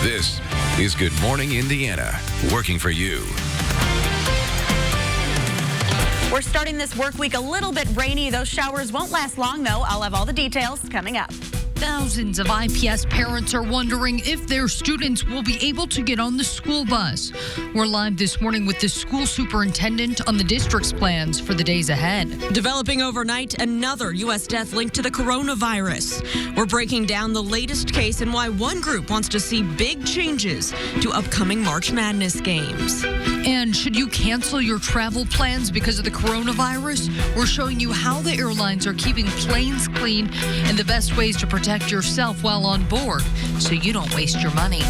This is Good Morning Indiana, working for you. We're starting this work week a little bit rainy. Those showers won't last long, though. I'll have all the details coming up. Thousands of IPS parents are wondering if their students will be able to get on the school bus. We're live this morning with the school superintendent on the district's plans for the days ahead. Developing overnight, another U.S. death linked to the coronavirus. We're breaking down the latest case and why one group wants to see big changes to upcoming March Madness games. And should you cancel your travel plans because of the coronavirus? We're showing you how the airlines are keeping planes clean and the best ways to protect yourself while on board so you don't waste your money.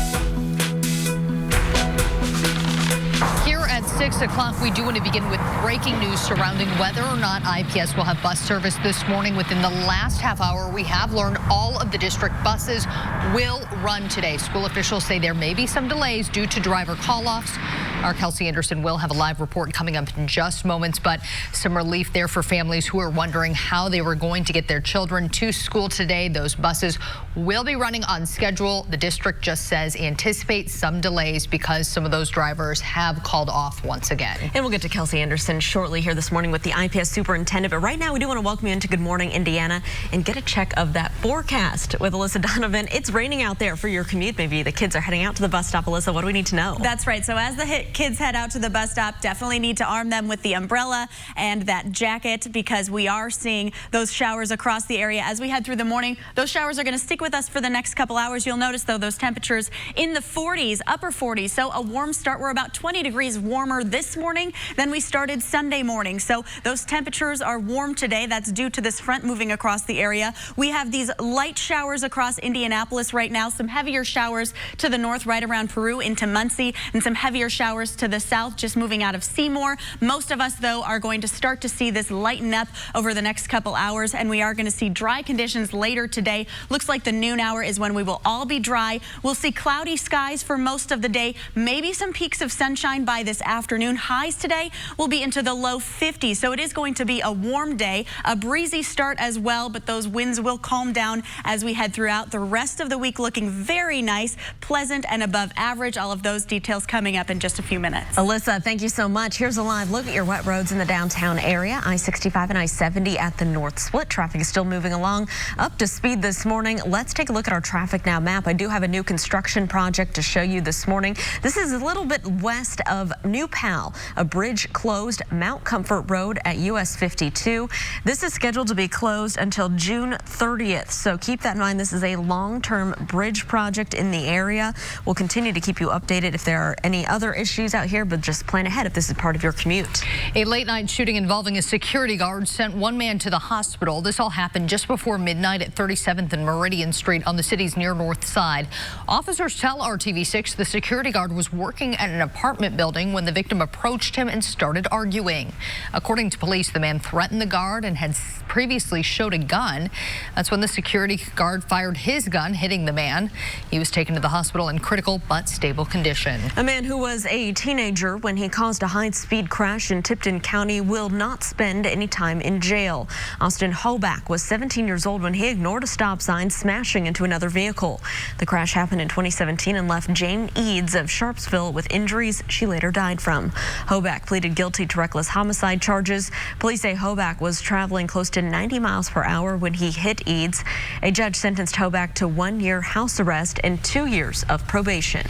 Here at 6 o'clock, we do want to begin with breaking news surrounding whether or not IPS will have bus service this morning. Within the last half hour, we have learned all of the district buses will run today. School officials say there may be some delays due to driver call-offs. Our Kelsey Anderson will have a live report coming up in just moments, but some relief there for families who are wondering how they were going to get their children to school today. Those buses will be running on schedule. The district just says anticipate some delays because some of those drivers have called off once again. And we'll get to Kelsey Anderson shortly here this morning with the IPS superintendent. But right now, we do want to welcome you into Good Morning Indiana and get a check of that forecast with Alyssa Donovan. It's raining out there for your commute. Maybe the kids are heading out to the bus stop. Alyssa, what do we need to know? That's right. So as the kids head out to the bus stop, definitely need to arm them with the umbrella and that jacket because we are seeing those showers across the area as we head through the morning. Those showers are going to stick with us for the next couple hours. You'll notice, though, those temperatures in the 40s, upper 40s. So a warm start. We're about 20 degrees warmer this morning than we started Sunday morning. So those temperatures are warm today. That's due to this front moving across the area. We have these light showers across Indianapolis right now. Some heavier showers to the north right around Peru into Muncie, and some heavier showers to the south just moving out of Seymour. Most of us, though, are going to start to see this lighten up over the next couple hours, and we are going to see dry conditions later today. Looks like the noon hour is when we will all be dry. We'll see cloudy skies for most of the day, maybe some peaks of sunshine by this afternoon. Highs today will be into the low 50s, so it is going to be a warm day, a breezy start as well, but those winds will calm down as we head throughout the rest of the week, looking very nice, pleasant, and above average. All of those details coming up in just a few minutes. Alyssa, thank you so much. Here's a live look at your wet roads in the downtown area. I-65 and I-70 at the north split. Traffic is still moving along up to speed this morning. Let's take a look at our traffic now map. I do have a new construction project to show you this morning. This is a little bit west of New Pal. A bridge closed Mount Comfort Road at US 52. This is scheduled to be closed until June 30th. So keep that in mind. This is a long-term bridge project in the area. We'll continue to keep you updated if there are any other issues out here, but just plan ahead if this is part of your commute. A late-night shooting involving a security guard sent one man to the hospital. This all happened just before midnight at 37th and Meridian Street on the city's near north side. Officers tell RTV6 the security guard was working at an apartment building when the victim approached him and started arguing. According to police, the man threatened the guard and had previously showed a gun. That's when the security guard fired his gun, hitting the man. He was taken to the hospital in critical but stable condition. A man who was a teenager when he caused a high-speed crash in Tipton County will not spend any time in jail. Austin Hoback was 17 years old when he ignored a stop sign, smashing into another vehicle. The crash happened in 2017 and left Jane Eads of Sharpsville with injuries she later died from. Hoback pleaded guilty to reckless homicide charges. Police say Hoback was traveling close to 90 miles per hour when he hit Eads. A judge sentenced Hoback to 1 year house arrest and 2 years of probation.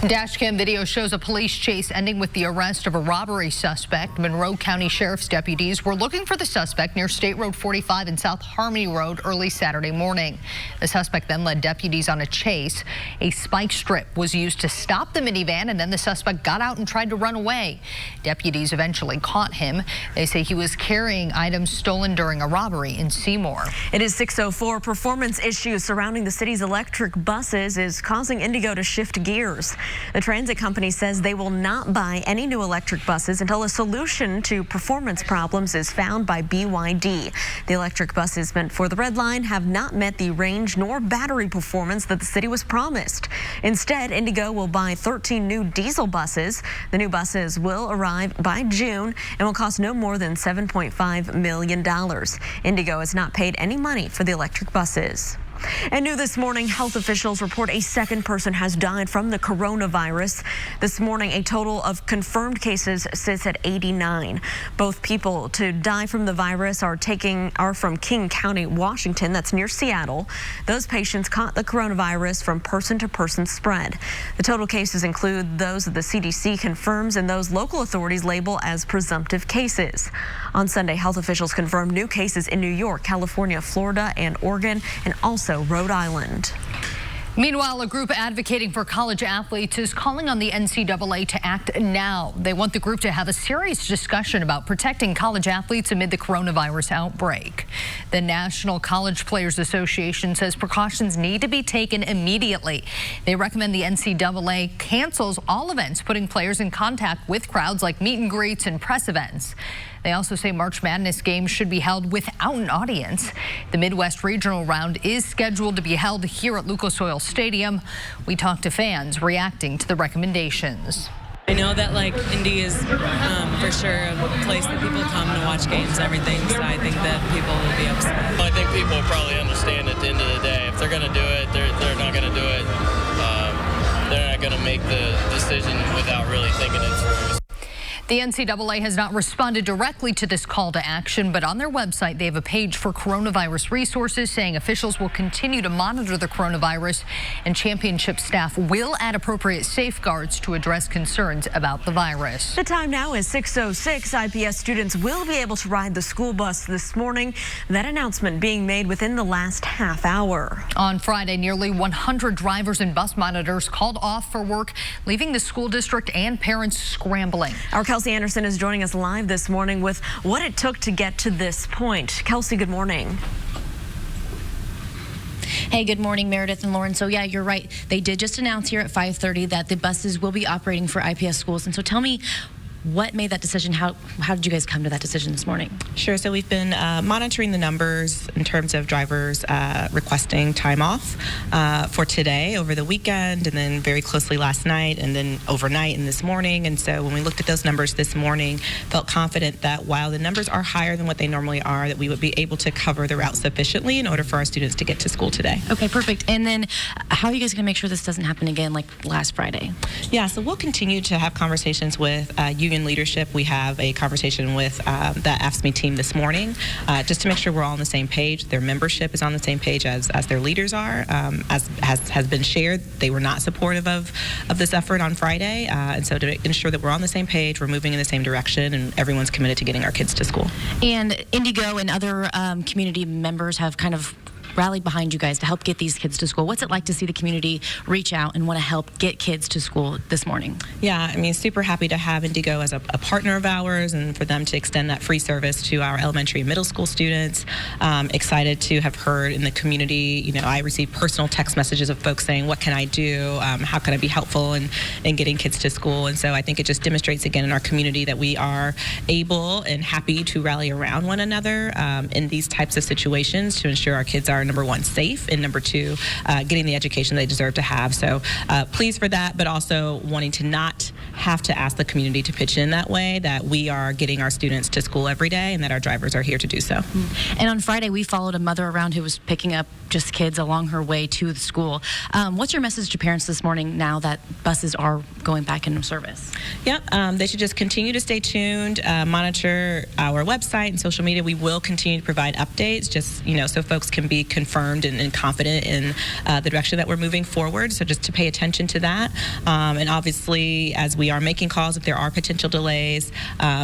Dashcam video shows a police chase ending with the arrest of a robbery suspect. Monroe County Sheriff's deputies were looking for the suspect near State Road 45 and South Harmony Road early Saturday morning. The suspect then led deputies on a chase. A spike strip was used to stop the minivan, and then the suspect got out and tried to run away. Deputies eventually caught him. They say he was carrying items stolen during a robbery in Seymour. It is 6:04. Performance issues surrounding the city's electric buses is causing Indigo to shift gears. The transit company says they will not buy any new electric buses until a solution to performance problems is found by BYD. The electric buses meant for the Red Line have not met the range nor battery performance that the city was promised. Instead, Indigo will buy 13 new diesel buses. The new buses will arrive by June and will cost no more than $7.5 million. Indigo has not paid any money for the electric buses. And new this morning, health officials report a second person has died from the coronavirus. This morning, a total of confirmed cases sits at 89. Both people to die from the virus are from King County, Washington. That's near Seattle. Those patients caught the coronavirus from person-to-person spread. The total cases include those that the CDC confirms and those local authorities label as presumptive cases. On Sunday, health officials confirmed new cases in New York, California, Florida, and Oregon, and also Rhode Island. Meanwhile, a group advocating for college athletes is calling on the NCAA to act now. They want the group to have a serious discussion about protecting college athletes amid the coronavirus outbreak. The National College Players Association says precautions need to be taken immediately. They recommend the NCAA cancels all events putting players in contact with crowds like meet and greets and press events. They also say March Madness games should be held without an audience. The Midwest Regional Round is scheduled to be held here at Lucas Oil Stadium. We talked to fans reacting to the recommendations. I know that Indy is for sure a place that people come to watch games and everything, so I think that people will be upset. I think people will probably understand at the end of the day. If they're going to do it, they're not going to do it. They're not going to make the decision without really thinking it through. The NCAA has not responded directly to this call to action, but on their website they have a page for coronavirus resources saying officials will continue to monitor the coronavirus and championship staff will add appropriate safeguards to address concerns about the virus. The time now is 6:06. IPS students will be able to ride the school bus this morning. That announcement being made within the last half hour. On Friday, nearly 100 drivers and bus monitors called off for work, leaving the school district and parents scrambling. Our Kelsey Anderson is joining us live this morning with what it took to get to this point. Kelsey, good morning. Hey, good morning, Meredith and Lauren. So yeah, you're right. They did just announce here at 5:30 that the buses will be operating for IPS schools. And so tell me, what made that decision? How did you guys come to that decision this morning? Sure. So we've been monitoring the numbers in terms of drivers requesting time off for today, over the weekend, and then very closely last night, and then overnight and this morning. And so when we looked at those numbers this morning, felt confident that while the numbers are higher than what they normally are, that we would be able to cover the route sufficiently in order for our students to get to school today. Okay, perfect. And then how are you guys going to make sure this doesn't happen again like last Friday? Yeah, so we'll continue to have conversations with union leadership. We have a conversation with the AFSCME team this morning just to make sure we're all on the same page. Their membership is on the same page as their leaders are. As has been shared, they were not supportive of this effort on Friday. And so to ensure that we're on the same page, we're moving in the same direction, and everyone's committed to getting our kids to school. And Indigo and other community members have kind of rallied behind you guys to help get these kids to school. What's it like to see the community reach out and want to help get kids to school this morning? Yeah, I mean, super happy to have Indigo as a partner of ours and for them to extend that free service to our elementary and middle school students. Excited to have heard in the community, you know, I receive personal text messages of folks saying, what can I do? How can I be helpful in getting kids to school? And so I think it just demonstrates again in our community that we are able and happy to rally around one another in these types of situations to ensure our kids are, number one, safe, and number two, getting the education they deserve to have. So pleased for that, but also wanting to not have to ask the community to pitch in that way, that we are getting our students to school every day and that our drivers are here to do so. And on Friday, we followed a mother around who was picking up just kids along her way to the school. What's your message to parents this morning now that buses are going back into service? Yep, they should just continue to stay tuned, monitor our website and social media. We will continue to provide updates, just, you know, so folks can be confirmed and confident in the direction that we're moving forward. So just to pay attention to that. And obviously, as we are making calls, if there are potential delays,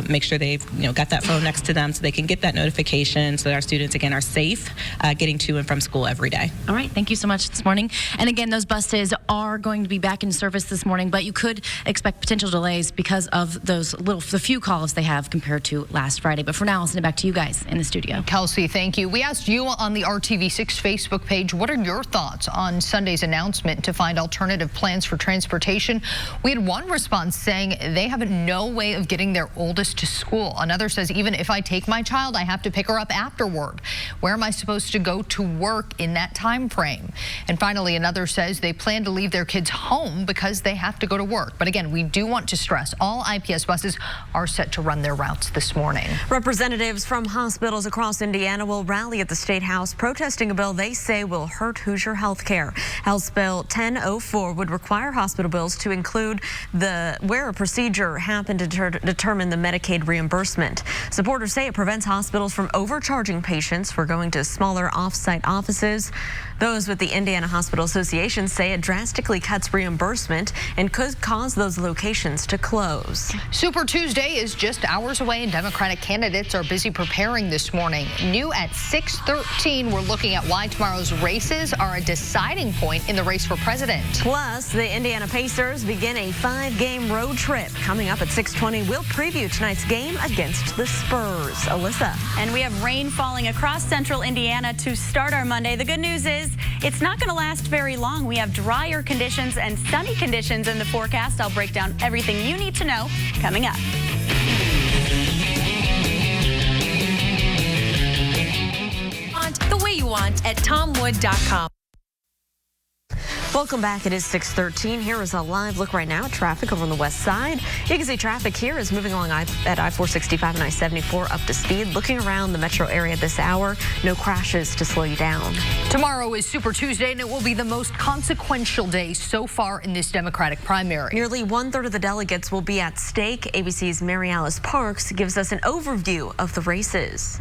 make sure they've got that phone next to them so they can get that notification so that our students, again, are safe getting to and from school every day. All right, thank you so much this morning. And again, those buses are going to be back in service this morning, but you could expect potential delays because of the few calls they have compared to last Friday. But for now, I'll send it back to you guys in the studio. Kelsey, thank you. We asked you on the RTV6 Facebook page, what are your thoughts on Sunday's announcement to find alternative plans for transportation? We had one response saying they have no way of getting their oldest to school. Another says, even if I take my child, I have to pick her up after work. Where am I supposed to go to work in that time frame. And finally, another says they plan to leave their kids home because they have to go to work. But again, we do want to stress all IPS buses are set to run their routes this morning. Representatives from hospitals across Indiana will rally at the State House protesting a bill they say will hurt Hoosier health care. House Bill 1004 would require hospital bills to include where a procedure happened to determine the Medicaid reimbursement. Supporters say it prevents hospitals from overcharging patients for going to smaller off-site offices. Those with the Indiana Hospital Association say it drastically cuts reimbursement and could cause those locations to close. Super Tuesday is just hours away, and Democratic candidates are busy preparing this morning. New at 6:13, we're looking at why tomorrow's races are a deciding point in the race for president. Plus, the Indiana Pacers begin a 5-game road trip. Coming up at 6:20, we'll preview tonight's game against the Spurs. Alyssa. And we have rain falling across central Indiana to start our Monday. The good news is it's not going to last very long. We have drier conditions and sunny conditions in the forecast. I'll break down everything you need to know coming up. The way you want at tomwood.com. Welcome back. It is 6:13. Here is a live look right now at traffic over on the west side. You can see traffic here is moving along at I-465 and I-74 up to speed. Looking around the metro area this hour, no crashes to slow you down. Tomorrow is Super Tuesday, and it will be the most consequential day so far in this Democratic primary. Nearly 1/3 of the delegates will be at stake. ABC's Mary Alice Parks gives us an overview of the races.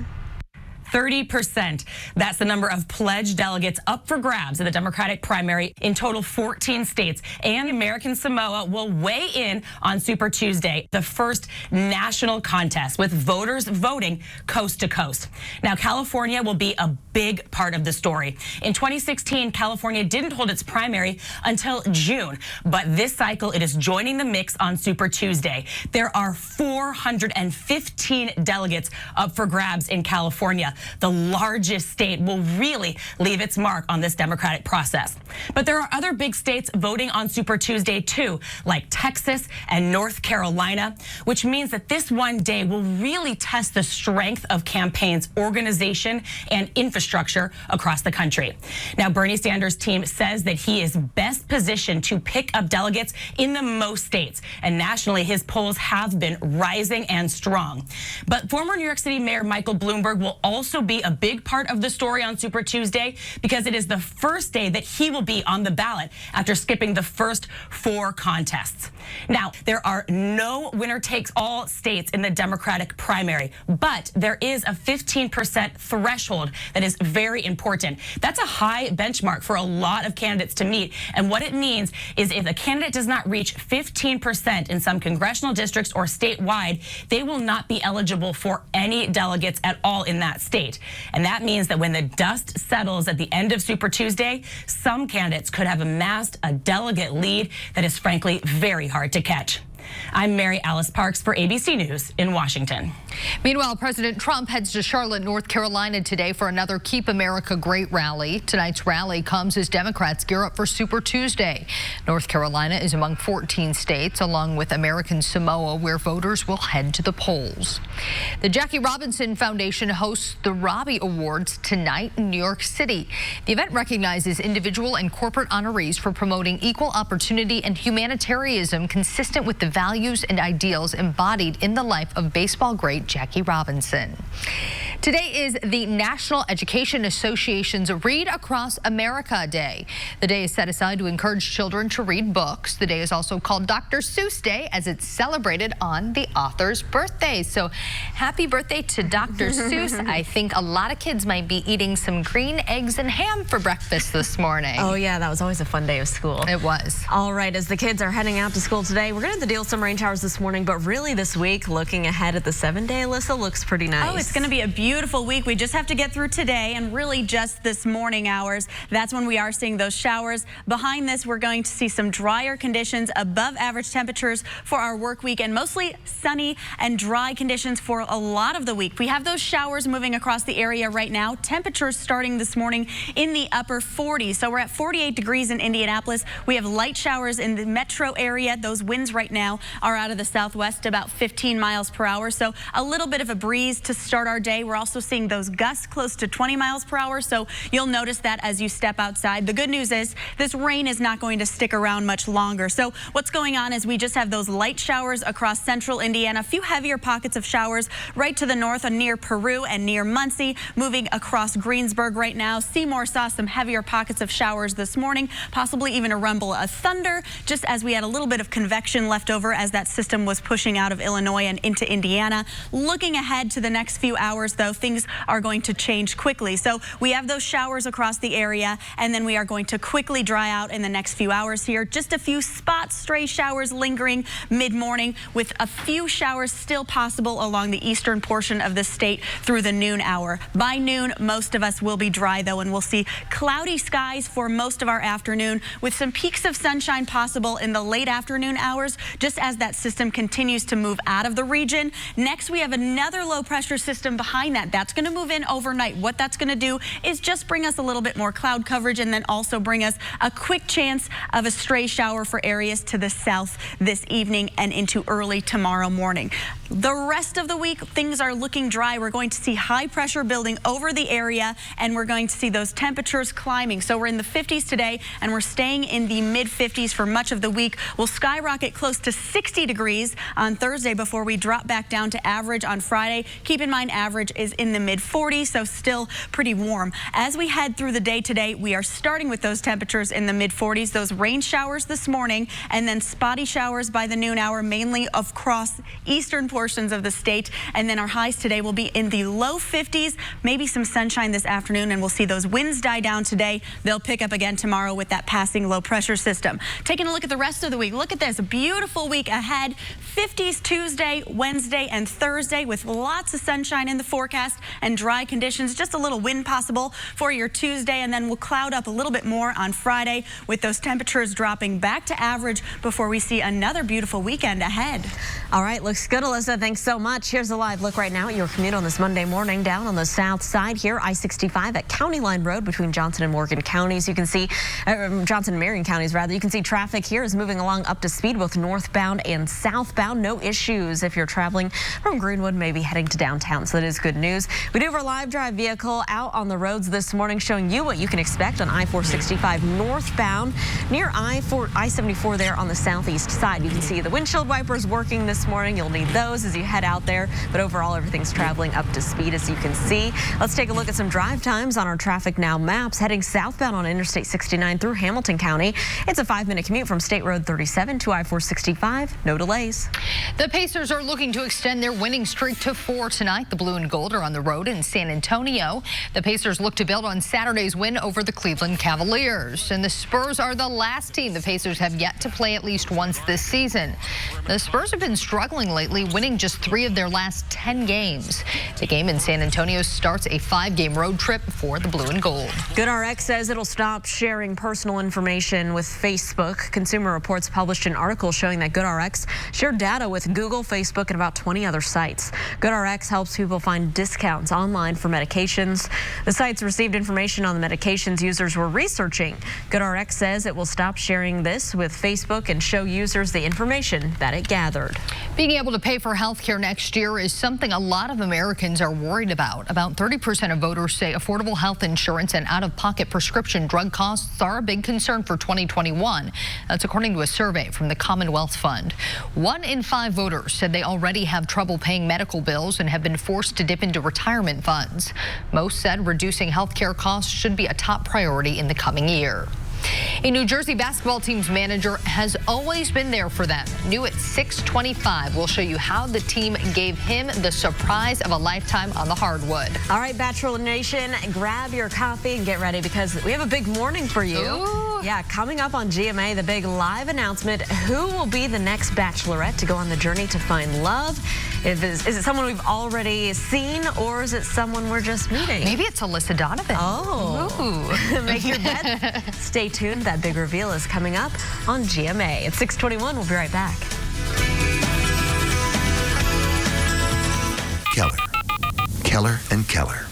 30%. That's the number of pledged delegates up for grabs in the Democratic primary in total 14 states. And American Samoa will weigh in on Super Tuesday, the first national contest with voters voting coast to coast. Now, California will be a big part of the story. In 2016, California didn't hold its primary until June, but this cycle it is joining the mix on Super Tuesday. There are 415 delegates up for grabs in California. The largest state will really leave its mark on this democratic process. But there are other big states voting on Super Tuesday too, like Texas and North Carolina, which means that this one day will really test the strength of campaigns, organization, and infrastructure across the country. Now, Bernie Sanders' team says that he is best positioned to pick up delegates in the most states, and nationally his polls have been rising and strong. But former New York City Mayor Michael Bloomberg will also be a big part of the story on Super Tuesday because it is the first day that he will be on the ballot after skipping the first 4 contests. Now, there are no winner-takes-all states in the Democratic primary, but there is a 15% threshold that is very important. That's a high benchmark for a lot of candidates to meet, and what it means is if a candidate does not reach 15% in some congressional districts or statewide, they will not be eligible for any delegates at all in that state. And that means that when the dust settles at the end of Super Tuesday, some candidates could have amassed a delegate lead that is frankly very hard to catch. I'm Mary Alice Parks for ABC News in Washington. Meanwhile, President Trump heads to Charlotte, North Carolina today for another Keep America Great rally. Tonight's rally comes as Democrats gear up for Super Tuesday. North Carolina is among 14 states, along with American Samoa, where voters will head to the polls. The Jackie Robinson Foundation hosts the Robbie Awards tonight in New York City. The event recognizes individual and corporate honorees for promoting equal opportunity and humanitarianism consistent with the values and ideals embodied in the life of baseball great Jackie Robinson. Today is the National Education Association's Read Across America Day. The day is set aside to encourage children to read books. The day is also called Dr. Seuss Day as it's celebrated on the author's birthday. So happy birthday to Dr. Seuss. I think a lot of kids might be eating some green eggs and ham for breakfast this morning. Oh yeah, that was always a fun day of school. It was. All right, as the kids are heading out to school today, we're going to have to deal with some rain showers this morning, but really this week, looking ahead at the 7-day, Alyssa, looks pretty nice. Oh, it's going to be a beautiful week. We just have to get through today and really just this morning hours. That's when we are seeing those showers. Behind this, we're going to see some drier conditions, above average temperatures for our work week, and mostly sunny and dry conditions for a lot of the week. We have those showers moving across the area right now. Temperatures starting this morning in the upper 40s. So we're at 48 degrees in Indianapolis. We have light showers in the metro area. Those winds right now are out of the southwest, about 15 miles per hour. So a little bit of a breeze to start our day. We're also seeing those gusts close to 20 miles per hour. So you'll notice that as you step outside. The good news is this rain is not going to stick around much longer. So what's going on is we just have those light showers across central Indiana, a few heavier pockets of showers right to the north near Peru and near Muncie, moving across Greensburg right now. Seymour saw some heavier pockets of showers this morning, possibly even a rumble of thunder, just as we had a little bit of convection left over as that system was pushing out of Illinois and into Indiana. Looking ahead to the next few hours, though, things are going to change quickly. So we have those showers across the area, and then we are going to quickly dry out in the next few hours here. Just a few spots, stray showers lingering mid-morning, with a few showers still possible along the eastern portion of the state through the noon hour. By noon, most of us will be dry, though, and we'll see cloudy skies for most of our afternoon, with some peaks of sunshine possible in the late afternoon hours, just as that system continues to move out of the region. Next, we have another low pressure system behind that. That's going to move in overnight. What that's going to do is just bring us a little bit more cloud coverage, and then also bring us a quick chance of a stray shower for areas to the south this evening and into early tomorrow morning. The rest of the week, things are looking dry. We're going to see high pressure building over the area, and we're going to see those temperatures climbing. So we're in the 50s today, and we're staying in the mid 50s for much of the week. We'll skyrocket close to 60 degrees on Thursday before we drop back down to average on Friday. Keep in mind, average is in the mid 40s, so still pretty warm. As we head through the day today, we are starting with those temperatures in the mid 40s, those rain showers this morning, and then spotty showers by the noon hour, mainly across eastern portions of the state. And then our highs today will be in the low 50s, maybe some sunshine this afternoon, and we'll see those winds die down today. They'll pick up again tomorrow with that passing low pressure system. Taking a look at the rest of the week, look at this, a beautiful week ahead. 50s Tuesday, Wednesday, and Thursday, with lots of sunshine in the forecast and dry conditions. Just a little wind possible for your Tuesday, and then we'll cloud up a little bit more on Friday, with those temperatures dropping back to average before we see another beautiful weekend ahead. All right, looks good, Alyssa. Thanks so much. Here's a live look right now at your commute on this Monday morning. Down on the south side here, I-65 at County Line Road between Johnson and Morgan counties. You can see Johnson and Marion counties, rather. You can see traffic here is moving along up to speed, both northbound and southbound. No issues if you're traveling from Greenwood, maybe heading to downtown. So that is good news. We do have our live drive vehicle out on the roads this morning, showing you what you can expect on I-465 northbound near I-74 there on the southeast side. You can see the windshield wipers working this morning. You'll need those as you head out there, but overall everything's traveling up to speed, as you can see. Let's take a look at some drive times on our Traffic Now maps. Heading southbound on Interstate 69 through Hamilton County, it's a 5-minute commute from State Road 37 to I-465. No delays. The Pacers are looking to extend their winning streak to 4 tonight. The blue and gold are on the road in San Antonio. The Pacers look to build on Saturday's win over the Cleveland Cavaliers. And the Spurs are the last team the Pacers have yet to play at least once this season. The Spurs have been struggling lately, winning just 3 of their last 10 games. The game in San Antonio starts a 5-game road trip for the blue and gold. GoodRx says it'll stop sharing personal information with Facebook. Consumer Reports published an article showing that GoodRx shared data with Google, Facebook, and about 20 other sites. GoodRx helps people find discounts online for medications. The sites received information on the medications users were researching. GoodRx says it will stop sharing this with Facebook and show users the information that it gathered. Being able to pay for health care next year is something a lot of Americans are worried about. About 30% of voters say affordable health insurance and out-of-pocket prescription drug costs are a big concern for 2021. That's according to a survey from the Commonwealth Fund. 1 in 5 voters said they already have trouble paying medical bills and have been forced to dip into retirement funds. Most said reducing health care costs should be a top priority in the coming year. A New Jersey basketball team's manager has always been there for them. New at 6:25, we'll show you how the team gave him the surprise of a lifetime on the hardwood. All right, Bachelor Nation, grab your coffee and get ready, because we have a big morning for you. Ooh. Yeah, coming up on GMA, the big live announcement. Who will be the next bachelorette to go on the journey to find love? Is it someone we've already seen, or is it someone we're just meeting? Maybe it's Alyssa Donovan. Oh. Ooh. Make your bet. Stay tuned. That big reveal is coming up on GMA. At 6:21, we'll be right back. Keller and Keller.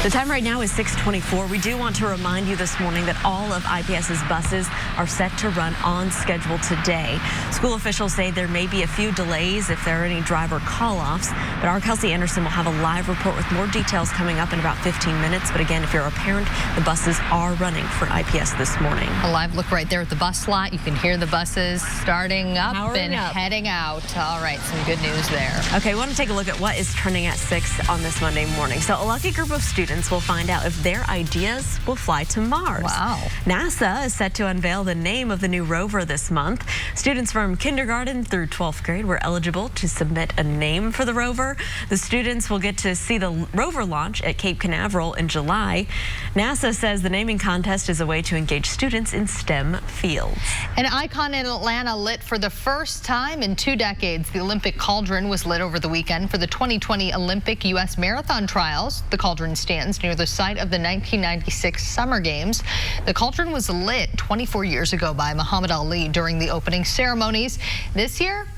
The time right now is 6:24. We do want to remind you this morning that all of IPS's buses are set to run on schedule today. School officials say there may be a few delays if there are any driver call-offs, but our Kelsey Anderson will have a live report with more details coming up in about 15 minutes. But again, if you're a parent, the buses are running for IPS this morning. A live look right there at the bus lot. You can hear the buses starting up Powering and up. heading out. All right, some good news there. Okay, we want to take a look at what is trending at 6 on this Monday morning. So a lucky group of students will find out if their ideas will fly to Mars. Wow. NASA is set to unveil the name of the new rover this month. Students from kindergarten through 12th grade were eligible to submit a name for the rover. The students will get to see the rover launch at Cape Canaveral in July. NASA says the naming contest is a way to engage students in STEM fields. An icon in Atlanta lit for the first time in 2 decades. The Olympic Cauldron was lit over the weekend for the 2020 Olympic U.S. Marathon Trials. The cauldron stands near the site of the 1996 Summer Games. The cauldron was lit 24 years ago by Muhammad Ali during the opening ceremonies. This year,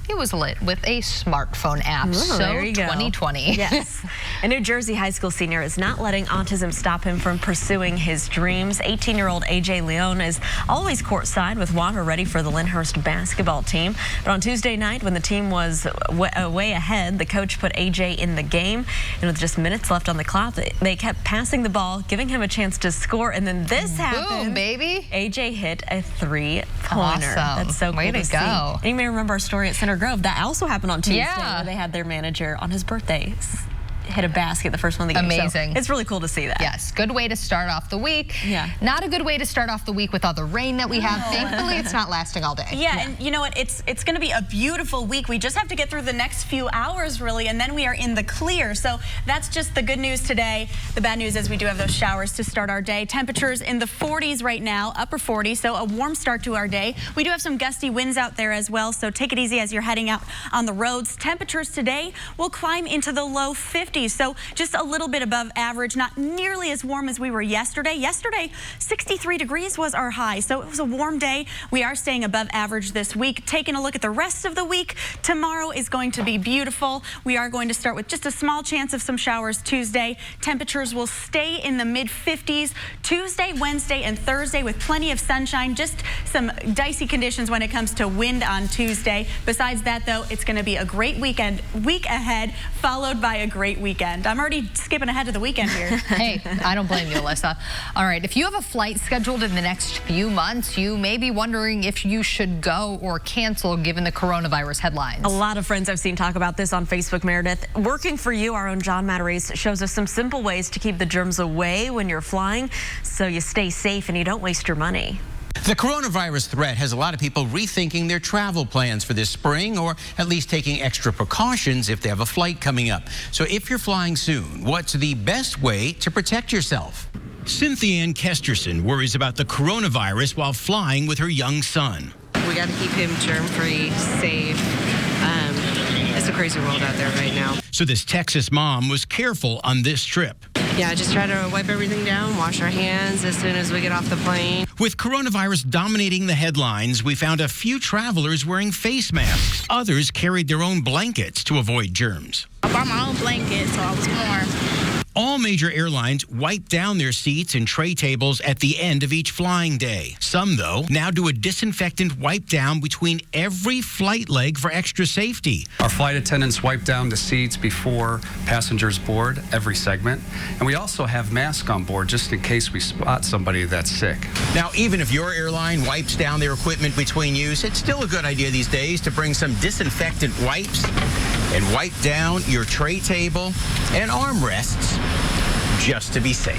it was lit with a smartphone app. Ooh, so there you go. 2020. Yes. A New Jersey high school senior is not letting autism stop him from pursuing his dreams. 18-year-old AJ Leone is always courtside with Water ready for the Lyndhurst basketball team. But on Tuesday night, when the team was way ahead, the coach put AJ in the game. And with just minutes left on the clock, they kept passing the ball, giving him a chance to score. And then this happened. Boom, baby. AJ hit a 3-pointer. Awesome. That's so cool Way to see. go. And you may remember our story at Center Grove. That also happened on Tuesday, Yeah. where they had their manager on his birthday hit a basket the first one of the game. Amazing. So it's really cool to see that. Yes, good way to start off the week. Yeah. Not a good way to start off the week with all the rain that we have. Thankfully, it's not lasting all day. Yeah, and you know what? It's going to be a beautiful week. We just have to get through the next few hours, really, and then we are in the clear. So that's just the good news today. The bad news is we do have those showers to start our day. Temperatures in the 40s right now, upper 40s, so a warm start to our day. We do have some gusty winds out there as well, so take it easy as you're heading out on the roads. Temperatures today will climb into the low 50s, so just a little bit above average, not nearly as warm as we were yesterday. Yesterday, 63 degrees was our high, so it was a warm day. We are staying above average this week. Taking a look at the rest of the week, tomorrow is going to be beautiful. We are going to start with just a small chance of some showers Tuesday. Temperatures will stay in the mid-50s Tuesday, Wednesday, and Thursday with plenty of sunshine. Just some dicey conditions when it comes to wind on Tuesday. Besides that, though, it's going to be a great week ahead, followed by a great weekend. I'm already skipping ahead to the weekend here. Hey, I don't blame you, Alyssa. All right, if you have a flight scheduled in the next few months, you may be wondering if you should go or cancel given the coronavirus headlines. A lot of friends I've seen talk about this on Facebook, Meredith. Working for You, our own John Matarese shows us some simple ways to keep the germs away when you're flying so you stay safe and you don't waste your money. The coronavirus threat has a lot of people rethinking their travel plans for this spring, or at least taking extra precautions if they have a flight coming up. So if you're flying soon, what's the best way to protect yourself? Cynthia Ann Kesterson worries about the coronavirus while flying with her young son. We got to keep him germ-free, safe. It's a crazy world out there right now. So this Texas mom was careful on this trip. Yeah, just try to wipe everything down, wash our hands as soon as we get off the plane. With coronavirus dominating the headlines, we found a few travelers wearing face masks. Others carried their own blankets to avoid germs. I brought my own blanket, so I was warm. All major airlines wipe down their seats and tray tables at the end of each flying day. Some, though, now do a disinfectant wipe down between every flight leg for extra safety. Our flight attendants wipe down the seats before passengers board every segment. And we also have masks on board just in case we spot somebody that's sick. Now, even if your airline wipes down their equipment between use, it's still a good idea these days to bring some disinfectant wipes and wipe down your tray table and armrests just to be safe.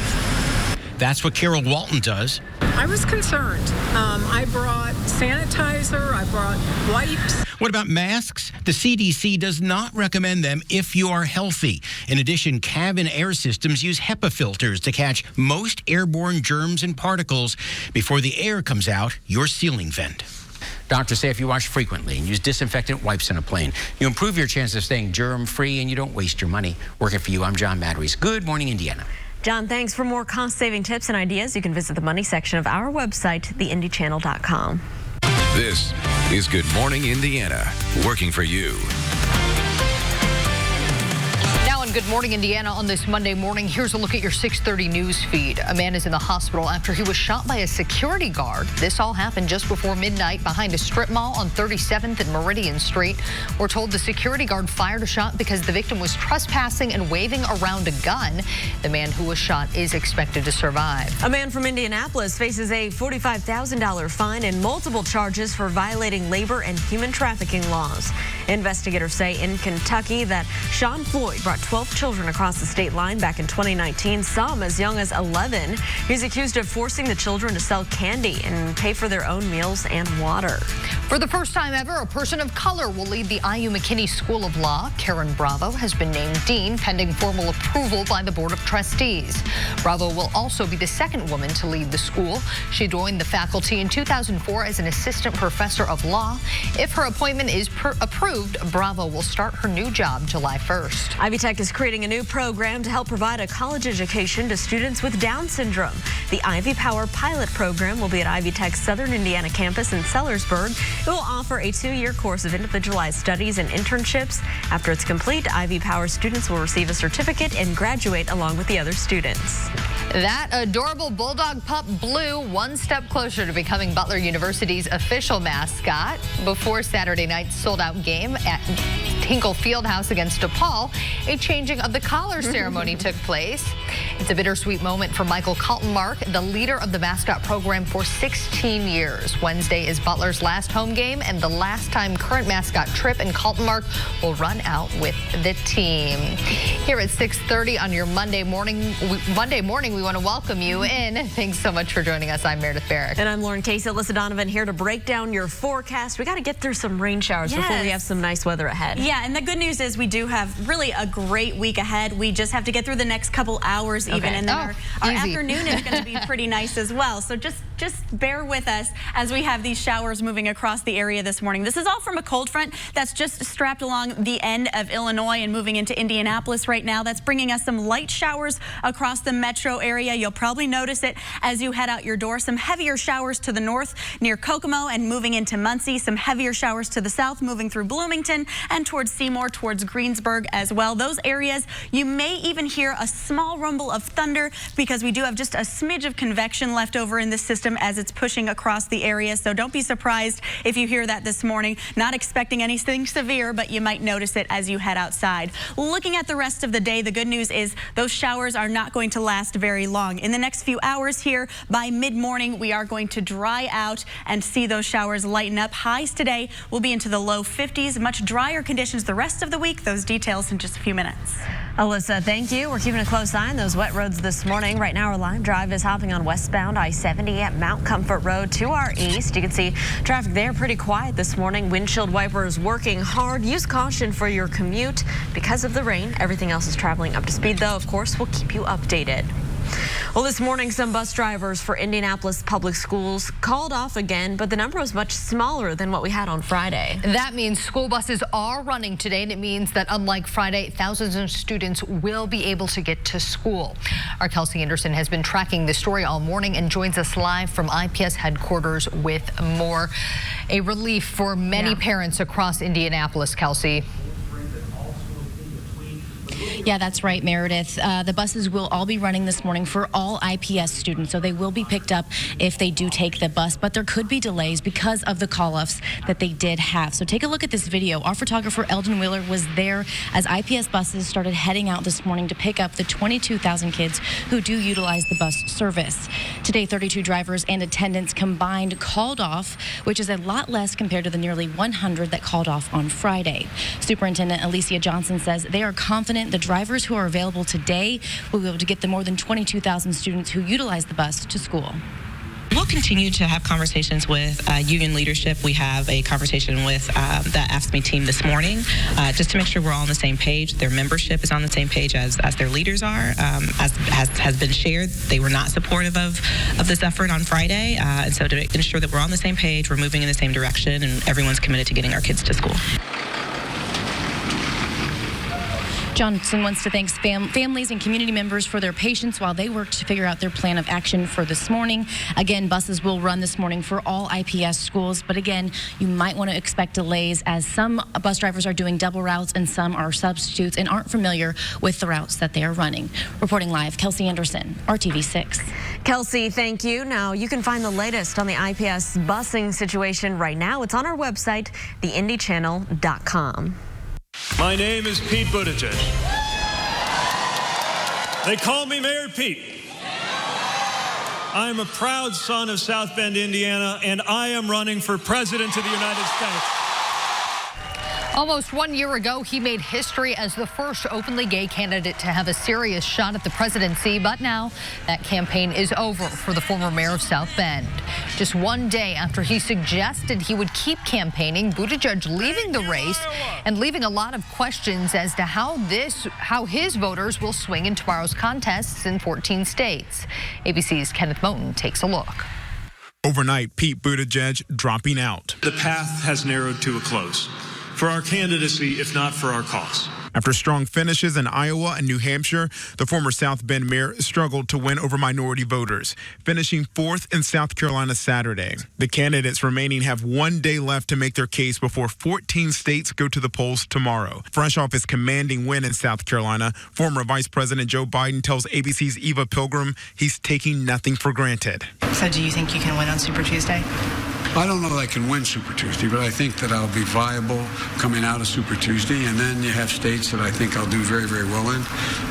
That's what Carol Walton does. I was concerned. I brought sanitizer, I brought wipes. What about masks? The CDC does not recommend them if you are healthy. In addition, cabin air systems use HEPA filters to catch most airborne germs and particles before the air comes out your ceiling vent. Doctors say if you wash frequently and use disinfectant wipes in a plane, you improve your chance of staying germ-free and you don't waste your money. Working for You, I'm John Matarese. Good morning, Indiana. John, thanks. For more cost-saving tips and ideas, you can visit the money section of our website, theindychannel.com. This is Good Morning Indiana, working for you. Now on Good Morning Indiana on this Monday morning. Here's a look at your 6:30 news feed. A man is in the hospital after he was shot by a security guard. This all happened just before midnight behind a strip mall on 37th and Meridian Street. We're told the security guard fired a shot because the victim was trespassing and waving around a gun. The man who was shot is expected to survive. A man from Indianapolis faces a $45,000 fine and multiple charges for violating labor and human trafficking laws. Investigators say in Kentucky that Sean Floyd brought 12 children across the state line back in 2019, some as young as 11. He's accused of forcing the children to sell candy and pay for their own meals and water. For the first time ever, a person of color will lead the IU McKinney School of Law. Karen Bravo has been named dean pending formal approval by the Board of Trustees. Bravo will also be the second woman to lead the school. She joined the faculty in 2004 as an assistant professor of law. If her appointment is approved, Bravo will start her new job July 1st. Ivy Tech is creating a new program to help provide a college education to students with Down syndrome. The Ivy Power Pilot Program will be at Ivy Tech's Southern Indiana campus in Sellersburg. It will offer a 2-year course of individualized studies and internships. After it's complete, Ivy Power students will receive a certificate and graduate along with the other students. That adorable bulldog pup Blue one step closer to becoming Butler University's official mascot. Before Saturday night's sold-out game at Hinkle Fieldhouse against DePaul, a changing of the collar ceremony took place. It's a bittersweet moment for Michael Kaltenmark, the leader of the mascot program for 16 years. Wednesday is Butler's last home game and the last time current mascot Tripp and Kaltenmark will run out with the team. Here at 6:30 on your Monday morning, we want to welcome you in. Thanks so much for joining us. I'm Meredith Barrick. And I'm Lauren Casey. Alyssa Donovan here to break down your forecast. We got to get through some rain showers before we have some nice weather ahead. Yeah, and the good news is we do have really a great week ahead. We just have to get through the next couple hours even, and then our afternoon is going to be pretty nice as well. So just bear with us as we have these showers moving across the area this morning. This is all from a cold front that's just strapped along the end of Illinois and moving into Indianapolis right now. That's bringing us some light showers across the metro area. You'll probably notice it as you head out your door. Some heavier showers to the north near Kokomo and moving into Muncie. Some heavier showers to the south moving through Bloomington and towards Seymour, towards Greensburg as well. Those areas, you may even hear a small rumble of thunder because we do have just a smidge of convection left over in this system as it's pushing across the area. So don't be surprised if you hear that this morning. Not expecting anything severe, but you might notice it as you head outside. Looking at the rest of the day, the good news is those showers are not going to last very long. In the next few hours here, by mid-morning, we are going to dry out and see those showers lighten up. Highs today will be into the low 50s. Much drier conditions the rest of the week. Those details in just a few minutes. Alyssa, thank you. We're keeping a close eye on those wet roads this morning. Right now, our live drive is hopping on westbound I-70 at Mount Comfort Road to our east. You can see traffic there pretty quiet this morning. Windshield wipers working hard. Use caution for your commute because of the rain. Everything else is traveling up to speed, though. Of course, we'll keep you updated. Well, this morning, some bus drivers for Indianapolis Public Schools called off again, but the number was much smaller than what we had on Friday. That means school buses are running today, and it means that unlike Friday, thousands of students will be able to get to school. Our Kelsey Anderson has been tracking this story all morning and joins us live from IPS headquarters with more. A relief for many parents across Indianapolis, Kelsey. Yeah, that's right, Meredith. The buses will all be running this morning for all IPS students, so they will be picked up if they do take the bus, but there could be delays because of the call-offs that they did have. So take a look at this video. Our photographer, Eldon Wheeler, was there as IPS buses started heading out this morning to pick up the 22,000 kids who do utilize the bus service. Today, 32 drivers and attendants combined called off, which is a lot less compared to the nearly 100 that called off on Friday. Superintendent Alicia Johnson says they are confident the drivers who are available today will be able to get the more than 22,000 students who utilize the bus to school. We'll continue to have conversations with union leadership. We have a conversation with the AFSCME team this morning just to make sure we're all on the same page. Their membership is on the same page as their leaders are. As has been shared, they were not supportive of this effort on Friday. And so to ensure that we're on the same page, we're moving in the same direction, and everyone's committed to getting our kids to school. Johnson wants to thank families and community members for their patience while they work to figure out their plan of action for this morning. Again, buses will run this morning for all IPS schools, but again, you might want to expect delays as some bus drivers are doing double routes and some are substitutes and aren't familiar with the routes that they are running. Reporting live, Kelsey Anderson, RTV6. Kelsey, thank you. Now, you can find the latest on the IPS busing situation right now. It's on our website, theindychannel.com. My name is Pete Buttigieg. They call me Mayor Pete. I am a proud son of South Bend, Indiana, and I am running for President of the United States. Almost 1 year ago, he made history as the first openly gay candidate to have a serious shot at the presidency. But now that campaign is over for the former mayor of South Bend. Just 1 day after he suggested he would keep campaigning, Buttigieg leaving the race and leaving a lot of questions as to how his voters will swing in tomorrow's contests in 14 states. ABC's Kenneth Moten takes a look. Overnight, Pete Buttigieg dropping out. The path has narrowed to a close for our candidacy, if not for our cause. After strong finishes in Iowa and New Hampshire, the former South Bend mayor struggled to win over minority voters, finishing 4th in South Carolina Saturday. The candidates remaining have 1 day left to make their case before 14 states go to the polls tomorrow. Fresh off his commanding win in South Carolina, former Vice President Joe Biden tells ABC's Eva Pilgrim he's taking nothing for granted. So do you think you can win on Super Tuesday? I don't know that I can win Super Tuesday, but I think that I'll be viable coming out of Super Tuesday. And then you have states that I think I'll do very, very well in,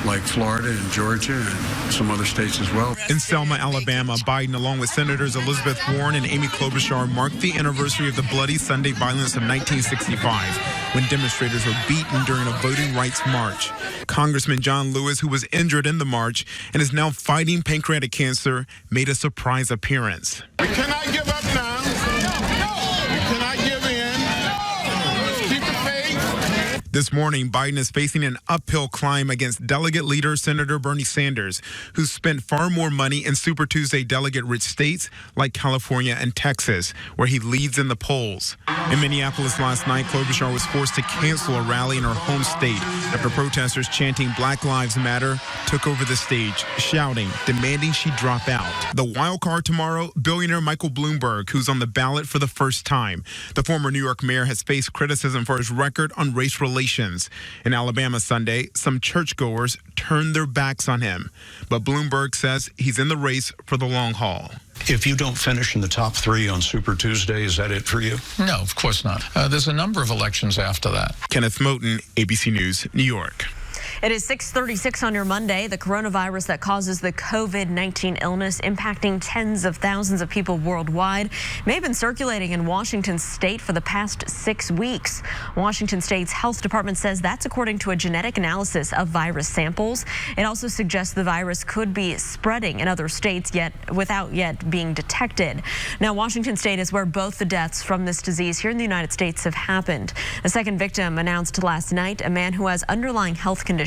like Florida and Georgia and some other states as well. In Selma, Alabama, Biden, along with Senators Elizabeth Warren and Amy Klobuchar, marked the anniversary of the bloody Sunday violence of 1965, when demonstrators were beaten during a voting rights march. Congressman John Lewis, who was injured in the march and is now fighting pancreatic cancer, made a surprise appearance. We cannot give up now. This morning, Biden is facing an uphill climb against delegate leader Senator Bernie Sanders, who spent far more money in Super Tuesday delegate-rich states like California and Texas, where he leads in the polls. In Minneapolis last night, Klobuchar was forced to cancel a rally in her home state after protesters chanting Black Lives Matter took over the stage, shouting, demanding she drop out. The wild card tomorrow, billionaire Michael Bloomberg, who's on the ballot for the first time. The former New York mayor has faced criticism for his record on race relations. In Alabama Sunday, some churchgoers turned their backs on him. But Bloomberg says he's in the race for the long haul. If you don't finish in the top 3 on Super Tuesday, is that it for you? No, of course not. There's a number of elections after that. Kenneth Moten, ABC News, New York. It is 6:36 on your Monday. The coronavirus that causes the COVID-19 illness impacting tens of thousands of people worldwide may have been circulating in Washington state for the past 6 weeks. Washington state's health department says that's according to a genetic analysis of virus samples. It also suggests the virus could be spreading in other states without yet being detected. Now, Washington state is where both the deaths from this disease here in the United States have happened. The second victim announced last night, a man who has underlying health conditions.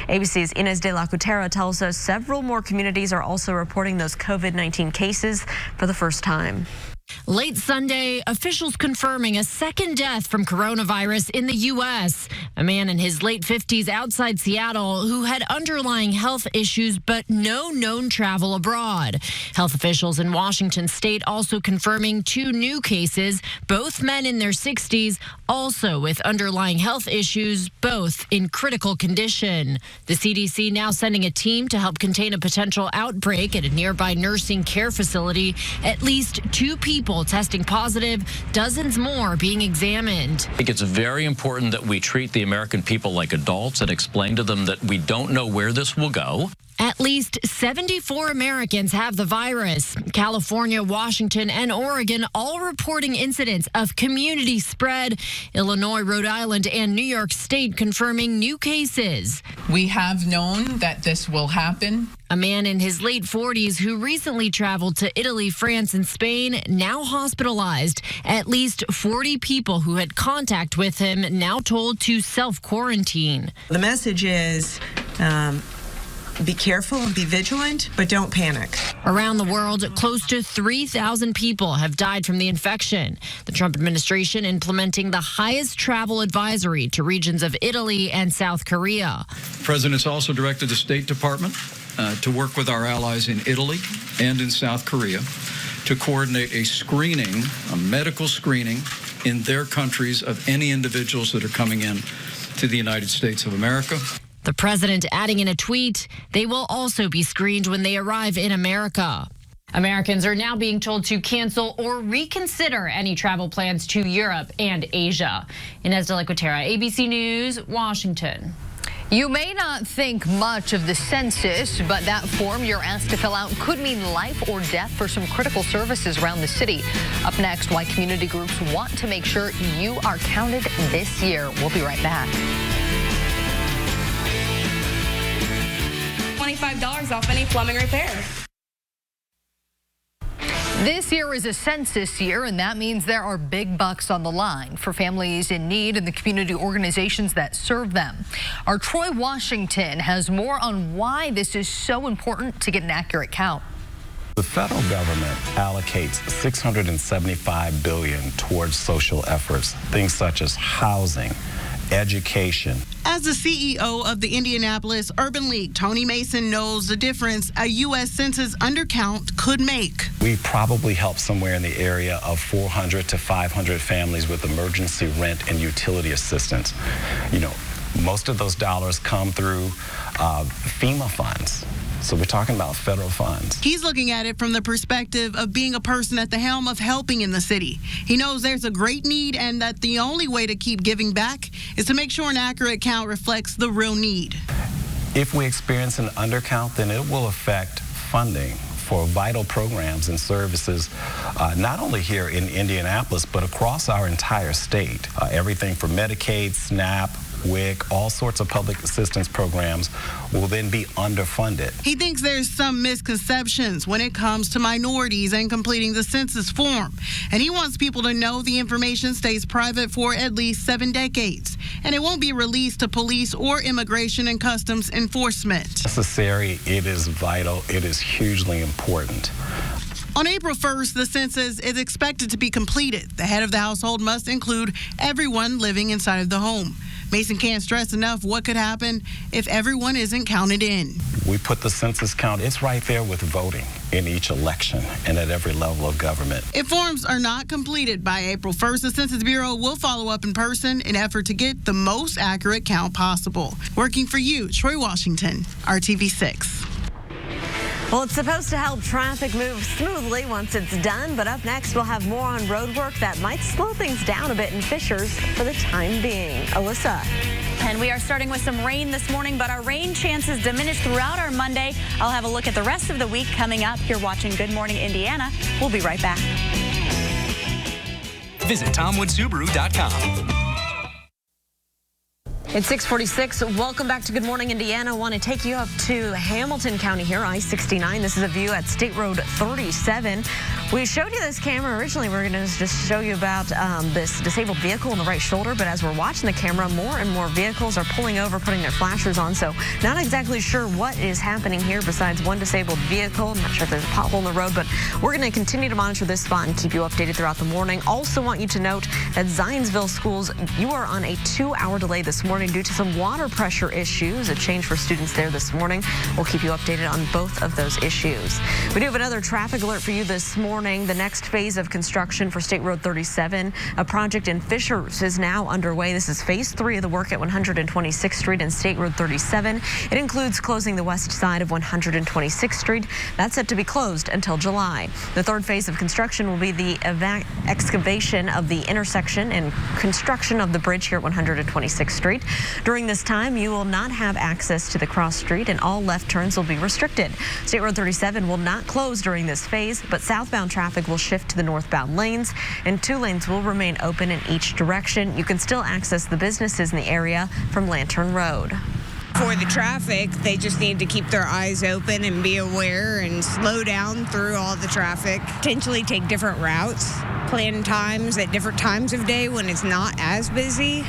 ABC's Inez de la Cutera tells us several more communities are also reporting those COVID-19 cases for the first time. Late Sunday, officials confirming a second death from coronavirus in the U.S. A man in his late 50s outside Seattle who had underlying health issues but no known travel abroad. Health officials in Washington state also confirming 2 new cases, both men in their 60s, also with underlying health issues, both in critical condition. The CDC now sending a team to help contain a potential outbreak at a nearby nursing care facility. At least 2 people testing positive, dozens more being examined. I think it's very important that we treat the American people like adults and explain to them that we don't know where this will go. At least 74 Americans have the virus. California, Washington, and Oregon all reporting incidents of community spread. Illinois, Rhode Island, and New York State confirming new cases. We have known that this will happen. A man in his late 40s who recently traveled to Italy, France, and Spain, now hospitalized. At least 40 people who had contact with him now told to self-quarantine. The message is Be careful and be vigilant, but don't panic. Around the world, close to 3,000 people have died from the infection. The Trump administration implementing the highest travel advisory to regions of Italy and South Korea. The President's also directed the State Department to work with our allies in Italy and in South Korea to coordinate a medical screening in their countries of any individuals that are coming in to the United States of America. The president adding in a tweet, they will also be screened when they arrive in America. Americans are now being told to cancel or reconsider any travel plans to Europe and Asia. Inez de la Quatera, ABC News, Washington. You may not think much of the census, but that form you're asked to fill out could mean life or death for some critical services around the city. Up next, why community groups want to make sure you are counted this year. We'll be right back. $25 off any plumbing repair. This year is a census year, and that means there are big bucks on the line for families in need and the community organizations that serve them. Our Troy Washington has more on why this is so important to get an accurate count. The federal government allocates $675 billion towards social efforts, things such as housing, education. As the CEO of the Indianapolis Urban League, Tony Mason knows the difference a U.S. Census undercount could make. We probably help somewhere in the area of 400 to 500 families with emergency rent and utility assistance. You know, most of those dollars come through FEMA funds. So we're talking about federal funds. He's looking at it from the perspective of being a person at the helm of helping in the city. He knows there's a great need and that the only way to keep giving back is to make sure an accurate count reflects the real need. If we experience an undercount, then it will affect funding for vital programs and services, not only here in Indianapolis, but across our entire state. Everything from Medicaid, SNAP, WIC, all sorts of public assistance programs will then be underfunded. He thinks there's some misconceptions when it comes to minorities and completing the census form. And he wants people to know the information stays private for at least 7 decades. And it won't be released to police or immigration and customs enforcement. Necessary, it is vital, it is hugely important. On April 1st, the census is expected to be completed. The head of the household must include everyone living inside of the home. Mason can't stress enough what could happen if everyone isn't counted in. We put the census count, it's right there with voting in each election and at every level of government. If forms are not completed by April 1st, the Census Bureau will follow up in person in an effort to get the most accurate count possible. Working for you, Troy Washington, RTV6. Well, it's supposed to help traffic move smoothly once it's done, but up next we'll have more on Roadwork that might slow things down a bit in Fishers for the time being. Alyssa. And we are starting with some rain this morning, but our rain chances diminish throughout our Monday. I'll have a look at the rest of the week coming up. You're watching Good Morning Indiana. We'll be right back. Visit TomWoodSubaru.com. It's 6:46. Welcome back to Good Morning Indiana. I want to take you up to Hamilton County here, I-69. This is a view at State Road 37. We showed you this camera originally. We're going to just show you about this disabled vehicle in the right shoulder, but as we're watching the camera, more and more vehicles are pulling over, putting their flashers on, so not exactly sure what is happening here besides one disabled vehicle. I'm not sure if there's a pothole in the road, but we're going to continue to monitor this spot and keep you updated throughout the morning. Also want you to note that Zionsville schools, you are on a 2-hour delay this morning due to some water pressure issues. A change for students there this morning. We'll keep you updated on both of those issues. We do have another traffic alert for you this morning. The next phase of construction for State Road 37, a project in Fishers, is now underway. This is phase 3 of the work at 126th Street and State Road 37. It includes closing the west side of 126th Street. That's set to be closed until July. The third phase of construction will be the excavation of the intersection and construction of the bridge here at 126th Street. During this time, you will not have access to the cross street and all left turns will be restricted. State Road 37 will not close during this phase, but southbound traffic will shift to the northbound lanes and 2 lanes will remain open in each direction. You can still access the businesses in the area from Lantern Road. For the traffic, they just need to keep their eyes open and be aware and slow down through all the traffic. Potentially take different routes, plan times at different times of day when it's not as busy.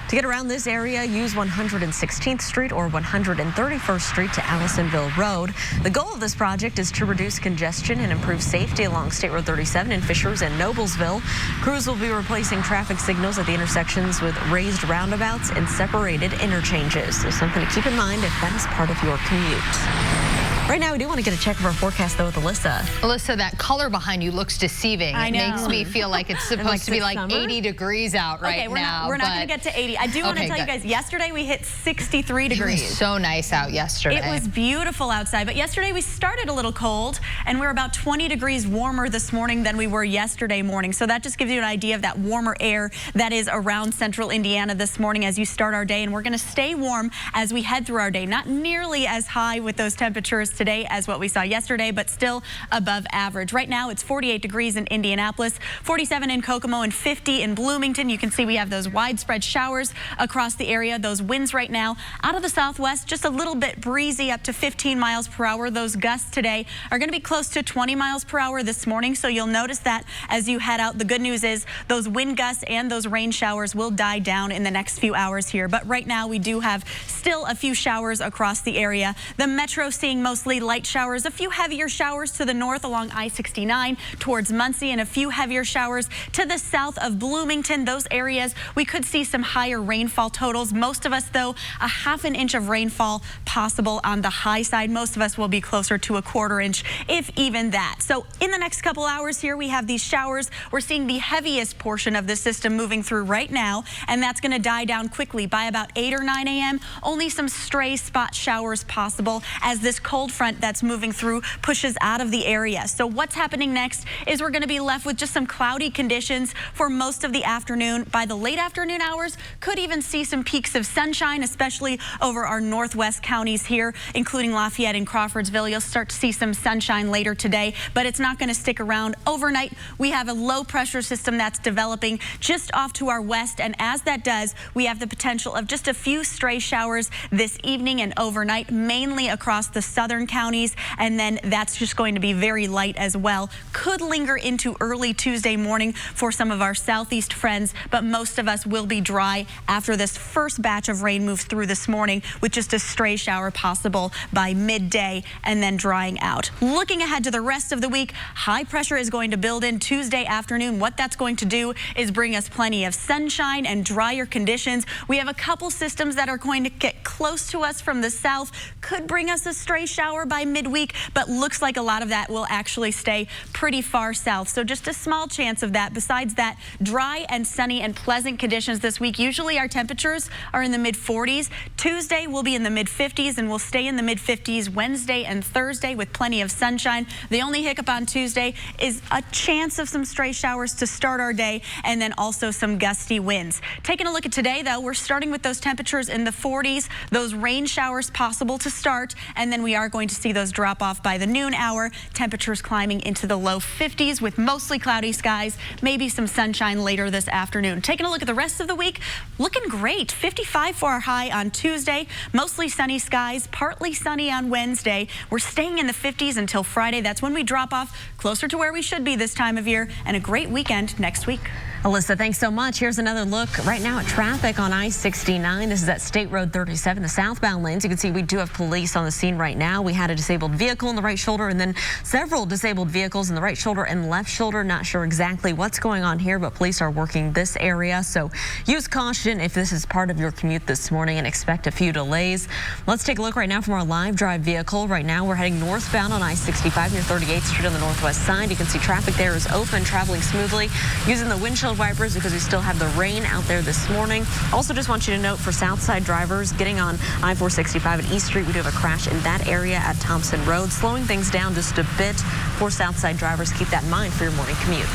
To get around this area, use 116th Street or 131st Street to Allisonville Road. The goal of this project is to reduce congestion and improve safety along State Road 37 in Fishers and Noblesville. Crews will be replacing traffic signals at the intersections with raised roundabouts and separated interchanges. So something to keep in mind if that is part of your commute. Right now, we do want to get a check of our forecast, though, with Alyssa. Alyssa, that color behind you looks deceiving. I know. It makes me feel like it's supposed to be like summer? 80 degrees out right now. We're not going to get to 80. I do want to tell you guys, yesterday we hit 63 degrees. It was so nice out yesterday. It was beautiful outside, but yesterday we started a little cold, and we're about 20 degrees warmer this morning than we were yesterday morning. So that just gives you an idea of that warmer air that is around central Indiana this morning as you start our day, and we're going to stay warm as we head through our day. Not nearly as high with those temperatures today as what we saw yesterday, but still above average. Right now, it's 48 degrees in Indianapolis, 47 in Kokomo, and 50 in Bloomington. You can see we have those widespread showers across the area. Those winds right now out of the southwest, just a little bit breezy, up to 15 miles per hour. Those gusts today are going to be close to 20 miles per hour this morning, so you'll notice that as you head out. The good news is those wind gusts and those rain showers will die down in the next few hours here, but right now we do have still a few showers across the area. The metro seeing mostly light showers, a few heavier showers to the north along I-69 towards Muncie, and a few heavier showers to the south of Bloomington. Those areas we could see some higher rainfall totals. Most of us, though, a half an inch of rainfall possible on the high side. Most of us will be closer to a quarter inch, if even that. So in the next couple hours here, we have these showers. We're seeing the heaviest portion of the system moving through right now, and that's going to die down quickly by about 8 or 9 a.m. Only some stray spot showers possible as this cold front that's moving through pushes out of the area. So what's happening next is we're going to be left with just some cloudy conditions for most of the afternoon. By the late afternoon hours, could even see some peaks of sunshine, especially over our northwest counties here, including Lafayette and Crawfordsville. You'll start to see some sunshine later today, but it's not going to stick around overnight. We have a low pressure system that's developing just off to our west, and as that does, we have the potential of just a few stray showers this evening and overnight, mainly across the southern counties, and then that's just going to be very light as well. Could linger into early Tuesday morning for some of our southeast friends, but most of us will be dry after this first batch of rain moves through this morning, with just a stray shower possible by midday and then drying out. Looking ahead to the rest of the week, high pressure is going to build in Tuesday afternoon. What that's going to do is bring us plenty of sunshine and drier conditions. We have a couple systems that are going to get close to us from the south, could bring us a stray shower by midweek, but looks like a lot of that will actually stay pretty far south. So just a small chance of that. Besides that, dry and sunny and pleasant conditions this week. Usually our temperatures are in the mid-40s. Tuesday will be in the mid-50s, and we'll stay in the mid-50s Wednesday and Thursday with plenty of sunshine. The only hiccup on Tuesday is a chance of some stray showers to start our day, and then also some gusty winds. Taking a look at today, though, we're starting with those temperatures in the 40s, those rain showers possible to start, and then we are going to see those drop off by the noon hour. Temperatures climbing into the low 50s with mostly cloudy skies, maybe some sunshine later this afternoon. Taking a look at the rest of the week, looking great. 55 for our high on Tuesday, mostly sunny skies, partly sunny on Wednesday. We're staying in the 50s until Friday. That's when we drop off closer to where we should be this time of year, and a great weekend next week. Alyssa, thanks so much. Here's another look right now at traffic on I-69. This is at State Road 37, the southbound lanes. You can see we do have police on the scene right now. We had a disabled vehicle in the right shoulder, and then several disabled vehicles in the right shoulder and left shoulder. Not sure exactly what's going on here, but police are working this area. So use caution if this is part of your commute this morning, and expect a few delays. Let's take a look right now from our live drive vehicle. Right now we're heading northbound on I-65 near 38th Street on the northwest side. You can see traffic there is open, traveling smoothly, using the windshield wipers because we still have the rain out there this morning. Also, just want you to note for south side drivers getting on I-465 at East Street, we do have a crash in that area at Thompson Road, slowing things down just a bit for south side drivers. Keep that in mind for your morning commute.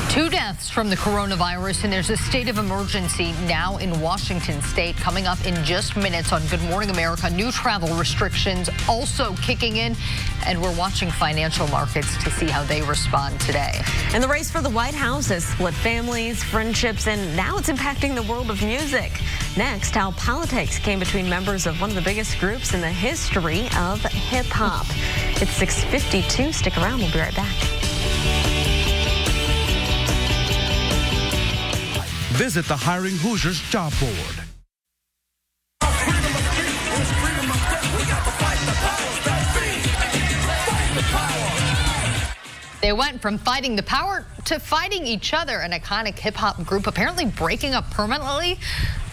2 deaths from the coronavirus, and there's a state of emergency now in Washington state coming up in just minutes on Good Morning America. New travel restrictions also kicking in, and we're watching financial markets to see how they respond today. And the race for the White House has split families, friendships, and now it's impacting the world of music. Next, how politics came between members of one of the biggest groups in the history of hip-hop. It's 6:52. Stick around. We'll be right back. Visit the Hiring Hoosiers job board. They went from fighting the power to fighting each other. An iconic hip-hop group apparently breaking up permanently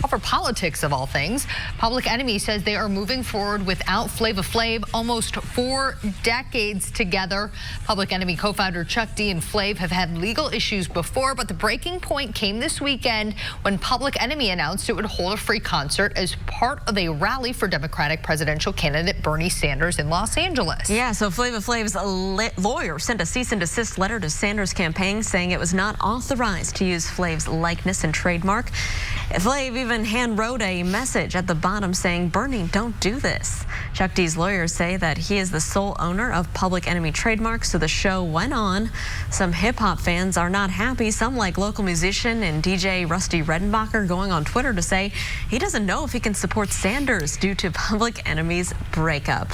over politics of all things. Public Enemy says they are moving forward without Flava Flav, almost 4 decades together. Public Enemy co-founder Chuck D and Flav have had legal issues before, but the breaking point came this weekend when Public Enemy announced it would hold a free concert as part of a rally for Democratic presidential candidate Bernie Sanders in Los Angeles. Yeah, so Flava Flav's lawyer sent a cease and desist letter to Sanders' campaign saying it was not authorized to use Flav's likeness and trademark. Flav even hand-wrote a message at the bottom saying, "Bernie, don't do this." Chuck D's lawyers say that he is the sole owner of Public Enemy trademark, so the show went on. Some hip-hop fans are not happy. Some, like local musician and DJ Rusty Redenbacher, going on Twitter to say he doesn't know if he can support Sanders due to Public Enemy's breakup.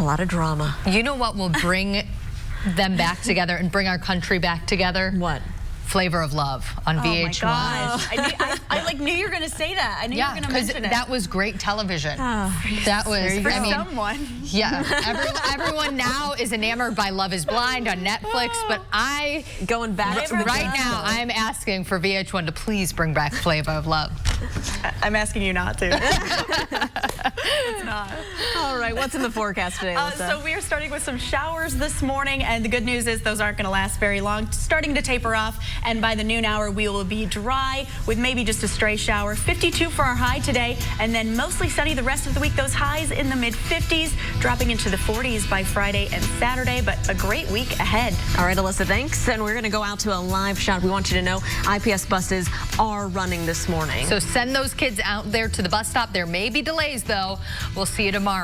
A lot of drama. You know what will bring them back together and bring our country back together? What? Flavor of Love on VH1. Oh my gosh. I knew you were going to say that. I knew you were going to mention it. That was great television. Oh, that was, for someone. Yeah, everyone now is enamored by Love is Blind on Netflix, but going back right now, I'm asking for VH1 to please bring back Flavor of Love. I'm asking you not to. It's not. All right, what's in the forecast today, Alyssa? So we are starting with some showers this morning, and the good news is those aren't going to last very long. Starting to taper off, and by the noon hour, we will be dry with maybe just a stray shower. 52 for our high today, and then mostly sunny the rest of the week. Those highs in the mid-50s, dropping into the 40s by Friday and Saturday, but a great week ahead. All right, Alyssa, thanks. And we're going to go out to a live shot. We want you to know IPS buses are running this morning. So send those kids out there to the bus stop. There may be delays, though. We'll see you tomorrow.